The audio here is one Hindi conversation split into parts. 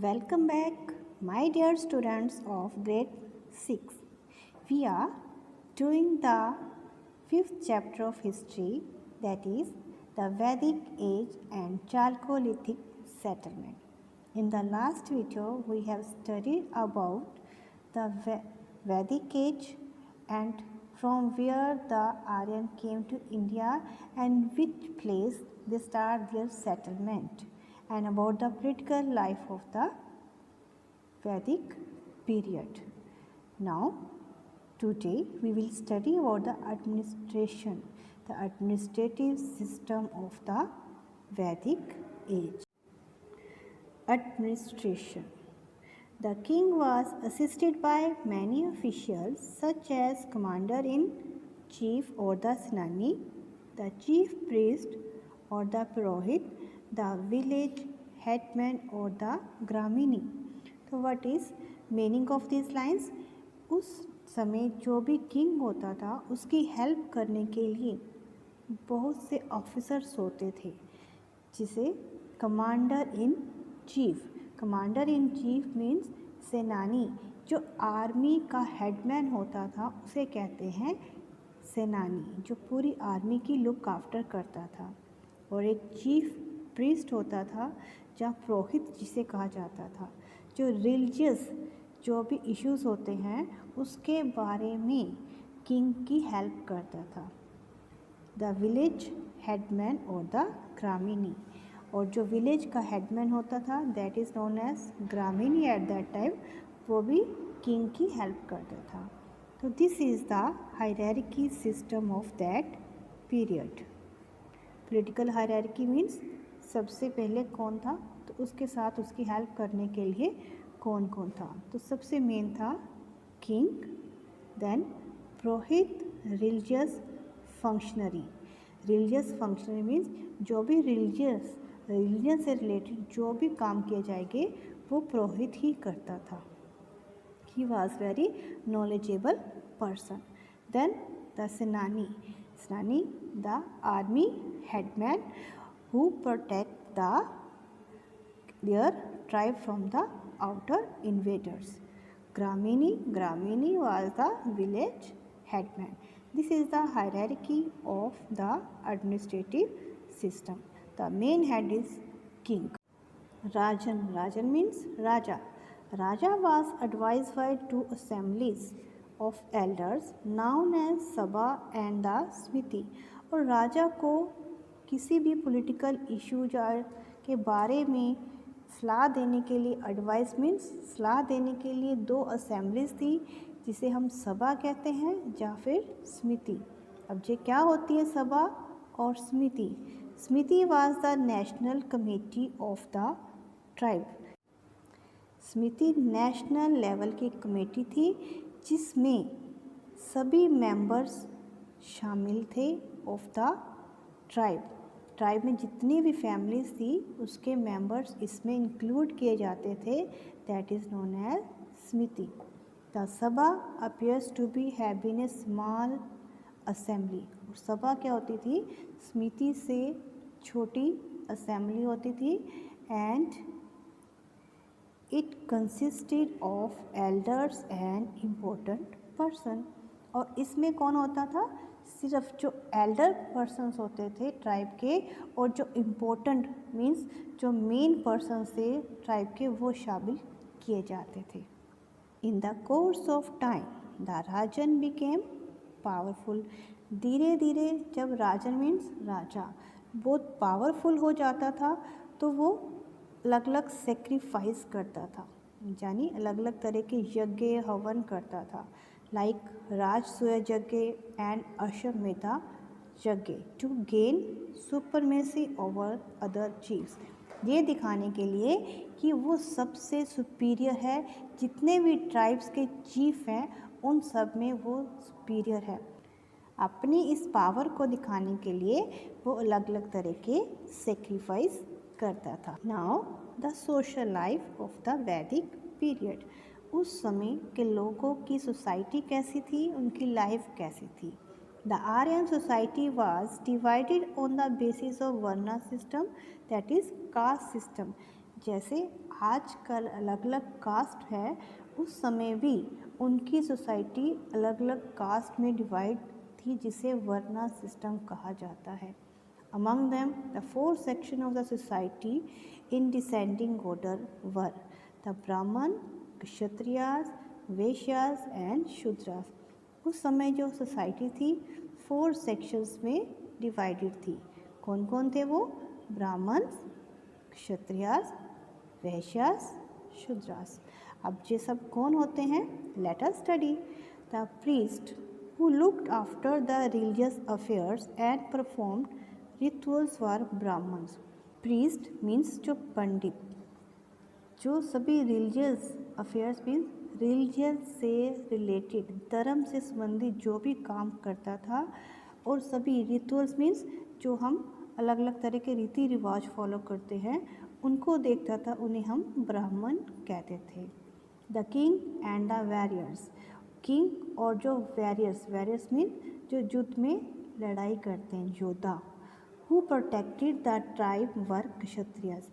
Welcome back, my dear students of grade 6. We are doing the fifth chapter of history, that is the Vedic age and Chalcolithic settlement. In the last video, we have studied about the Vedic age and from where the Aryan came to India and which place they start their settlement, and about the political life of the Vedic period. Now, today we will study about the administration, the administrative system of the Vedic age. Administration. The king was assisted by many officials such as commander-in-chief or the Senani, the chief priest or the Purohit, the village headman or the Gramini. तो what is meaning of this lines? उस समय जो भी किंग होता था उसकी हेल्प करने के लिए बहुत से ऑफिसर्स होते थे जिसे कमांडर इन चीफ मीन्स सेनानी. जो आर्मी का हेडमैन होता था उसे कहते हैं सेनानी, जो पूरी आर्मी की लुक आफ्टर करता था. और एक चीफ प्रीस्ट होता था जहाँ पुरोहित जिसे कहा जाता था, जो रिलीजियस जो भी इश्यूज़ होते हैं उसके बारे में किंग की हेल्प करता था. द विलेज हेडमैन और द ग्रामीणी, और जो विलेज का हेडमैन होता था that is known as gramini at that time, वो भी किंग की हेल्प करता था. तो this is the hierarchy system of that period. Political hierarchy means सबसे पहले कौन था तो उसके साथ उसकी हेल्प करने के लिए कौन कौन था. तो सबसे मेन था king, then purohit, religious functionary. Religious functionary means जो भी रिलीजन से रिलेटेड जो भी काम किए जाएंगे वो पुरोहित ही करता था. He was very knowledgeable person. Then the senani the army headman who protect their tribe from the outer invaders. Gramini was the village headman. This is the hierarchy of the administrative system. The main head is king. Rajan means Raja. Raja was advised by two assemblies of elders known as Sabha and the Smiti. और राजा को किसी भी पॉलिटिकल इशू के बारे में सलाह देने के लिए, एडवाइस मीन्स सलाह देने के लिए दो असेंबलीज थी जिसे हम सभा कहते हैं या फिर स्मिति. अब ये क्या होती है सभा और Smiti? Smiti was the national committee of the tribe. Smiti national level की कमेटी थी जिसमें सभी मेंबर्स शामिल थे ऑफ द ट्राइब में जितनी भी फैमिलीज थी उसके मेंबर्स इसमें इंक्लूड किए जाते थे. That is known as samiti. The sabha appears to be having a small assembly. और सभा क्या होती थी? स्मिति से छोटी असेंबली होती थी. And it consisted of elders and important person. और इसमें कौन होता था? सिर्फ जो एल्डर पर्सन्स होते थे ट्राइब के और जो इम्पोर्टेंट मीन्स जो मेन पर्सन थे ट्राइब के वो शामिल किए जाते थे. In the course of time the Rajan became powerful. धीरे धीरे जब राजन मीन्स राजा बहुत पावरफुल हो जाता था तो वो अलग अलग सेक्रीफाइस करता था, यानी अलग अलग तरह के यज्ञ हवन करता था. लाइक राजसूय यज्ञ and Ashvamedha yajna to gain supremacy over other chiefs. ये दिखाने के लिए कि वो सबसे सुपीरियर है, जितने भी ट्राइब्स के चीफ हैं उन सब में वो सुपीरियर है. अपनी इस पावर को दिखाने के लिए वो अलग अलग तरह के सेक्रीफाइस करता था. Now the social life of the वैदिक पीरियड. उस समय के लोगों की सोसाइटी कैसी थी, उनकी लाइफ कैसी थी? The Aryan society was divided on the basis of varna system, that is caste system. जैसे आजकल अलग अलग कास्ट है, उस समय भी उनकी सोसाइटी अलग अलग कास्ट में डिवाइड थी, जिसे वर्ना सिस्टम कहा जाता है. Among them, the four sections of the society in descending order were the Brahman, Kshatriyas, Vaishyas and Shudras. उस समय जो सोसाइटी थी 4 सेक्शंस में डिवाइडेड थी. कौन कौन थे वो? ब्राह्मण्स, क्षत्रियास, वैश्यास, शूद्रास. अब ये सब कौन होते हैं? Let us study. The priest who looked after the religious affairs and performed rituals were Brahmins. Priest means जो पंडित, जो सभी रिलीजियस अफेयर्स मीन्स रिलीजन से रिलेटेड, धर्म से संबंधित जो भी काम करता था, और सभी रिचुअल्स मीन्स जो हम अलग अलग तरह के रीति रिवाज फॉलो करते हैं उनको देखता था, उन्हें हम ब्राह्मण कहते थे. The king and the warriors. King और जो वॉरियर्स मीन जो युद्ध में लड़ाई करते हैं, योद्धा. हु प्रोटेक्टेड द ट्राइब वर क्षत्रियस.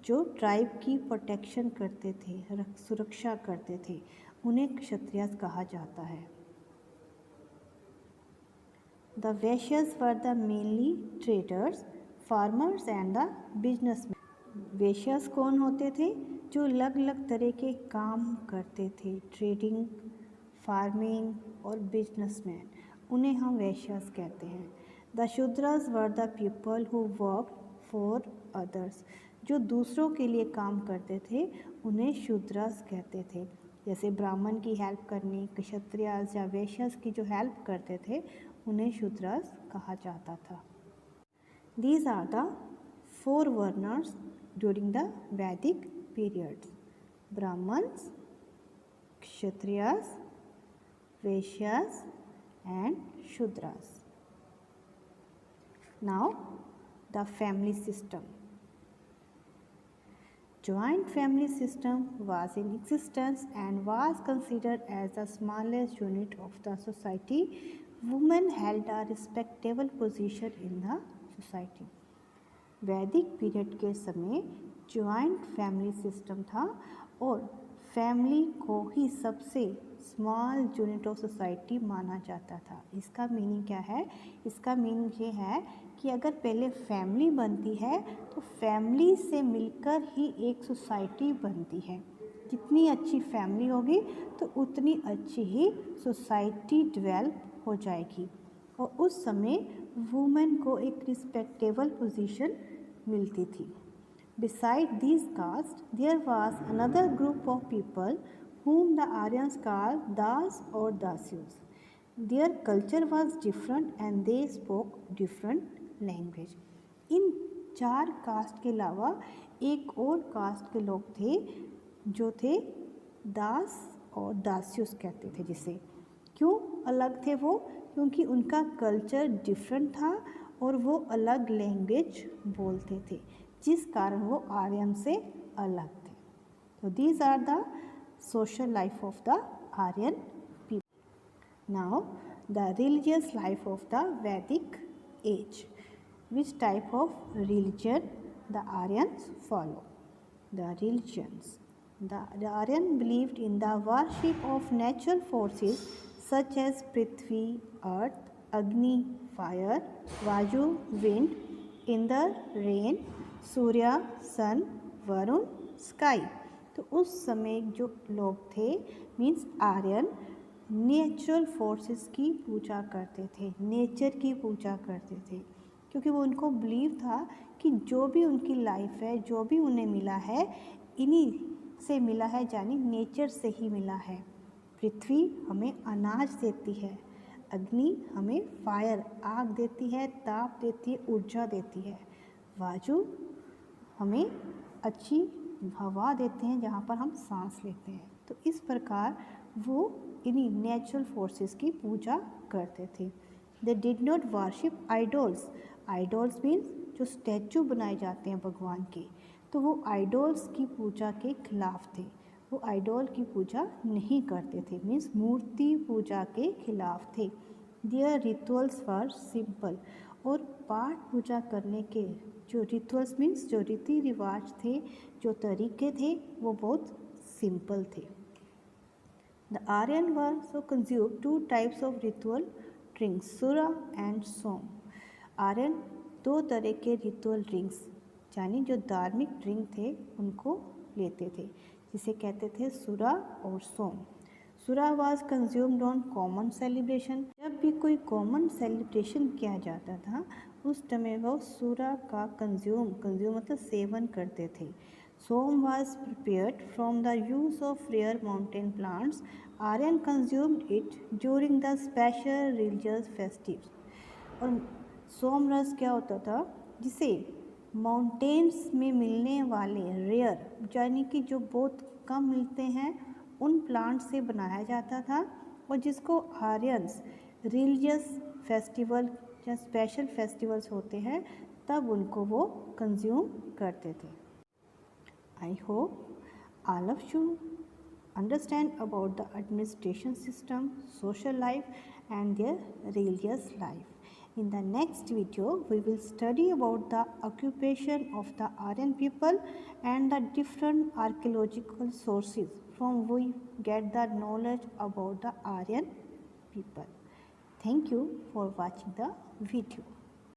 जो ट्राइब की प्रोटेक्शन करते थे, सुरक्षा करते थे, उन्हें क्षत्रियस कहा जाता है. The Vaishyas were the mainly traders, farmers and the businessman. Vaishyas कौन होते थे? जो अलग अलग तरह के काम करते थे, ट्रेडिंग, फार्मिंग और बिजनेसमैन, उन्हें हम वैश्यस कहते हैं. The Shudras were the people who work for others. जो दूसरों के लिए काम करते थे उन्हें शूद्रास कहते थे. जैसे ब्राह्मण की हेल्प करनी, क्षत्रियास या वैश्यस की जो हेल्प करते थे उन्हें शूद्रास कहा जाता था. These are the 4 varnas during the Vedic periods: Brahmans, Kshatriyas, Vaishyas and Shudras. Now, the family system. Joint family system was in existence and was considered as the smallest unit of the society. Women held a respectable position in the society. वैदिक पीरियड के समय जॉइंट फैमिली सिस्टम था और फैमिली को ही सबसे स्मॉल यूनिट ऑफ सोसाइटी माना जाता था. इसका मीनिंग क्या है? इसका मीनिंग ये है कि अगर पहले फैमिली बनती है तो फैमिली से मिलकर ही एक सोसाइटी बनती है. जितनी अच्छी फैमिली होगी तो उतनी अच्छी ही सोसाइटी डेवलप हो जाएगी. और उस समय वुमेन को एक रिस्पेक्टेबल पोजीशन मिलती थी. Beside this caste there was another group of people whom the Aryans called Das or Dasyus. Their culture was different and they spoke different language. इन 4 कास्ट के अलावा एक और कास्ट के लोग थे जो थे दास और दास्युस कहते थे. जिसे क्यों अलग थे वो? क्योंकि उनका कल्चर डिफरेंट था और वो अलग लैंग्वेज बोलते थे, जिस कारण वो आर्यन से अलग थे. तो these are the social life of the Aryan people. Now, the religious life of the Vedic age. Which type of religion the Aryans follow? The religions. The Aryan believed in the worship of natural forces such as Prithvi, earth, Agni, fire, Vaju, wind, Indra, rain, Surya, sun, Varun, sky. तो उस समय जो लोग थे मीन्स आर्यन नेचुरल फोर्सेस की पूजा करते थे, नेचर की पूजा करते थे, क्योंकि वो उनको बिलीव था कि जो भी उनकी लाइफ है, जो भी उन्हें मिला है, इन्हीं से मिला है, यानी नेचर से ही मिला है. पृथ्वी हमें अनाज देती है, अग्नि हमें फायर आग देती है, ताप देती है, ऊर्जा देती है, वायु हमें अच्छी हवा देते हैं जहाँ पर हम सांस लेते हैं. तो इस प्रकार वो इन्हीं नेचुरल फोर्सेस की पूजा करते थे. They did not worship idols. Idols means जो स्टैचू बनाए जाते हैं भगवान के, तो वो आइडोल्स की पूजा के खिलाफ थे. वो आइडोल की पूजा नहीं करते थे, मीन्स मूर्ति पूजा के खिलाफ थे. Their rituals were simple. और पाठ पूजा करने के जो रिचुअल्स मीन्स जो रीति रिवाज थे, जो तरीके थे, वो बहुत सिंपल थे। The Aryan also consumed two types of ritual drinks, sura and som. Aryan दो तरह के रिचुअल ड्रिंक्स यानी जो धार्मिक ड्रिंक थे उनको लेते थे, जिसे कहते थे सुरा और सोम। सुरा was consumed on common celebration. जब भी कोई कॉमन सेलिब्रेशन किया जाता था उस समय वो सुरा का कंज्यूम मतलब सेवन करते थे। Soma was prepared from the use of rare mountain plants. Aryan consumed it during the special religious festives. और सोम रस क्या होता था, जिसे माउंटेन्स में मिलने वाले रेयर यानी कि जो बहुत कम मिलते हैं उन प्लांट से बनाया जाता था, और जिसको आर्यंस रिलीजियस फेस्टिवल या स्पेशल फेस्टिवल्स होते हैं तब उनको वो कंज्यूम करते थे। I hope all of you understand about the administration system, social life and their religious life. In the next video, we will study about the occupation of the Aryan people and the different archaeological sources from we get the knowledge about the Aryan people. Thank you for watching the video.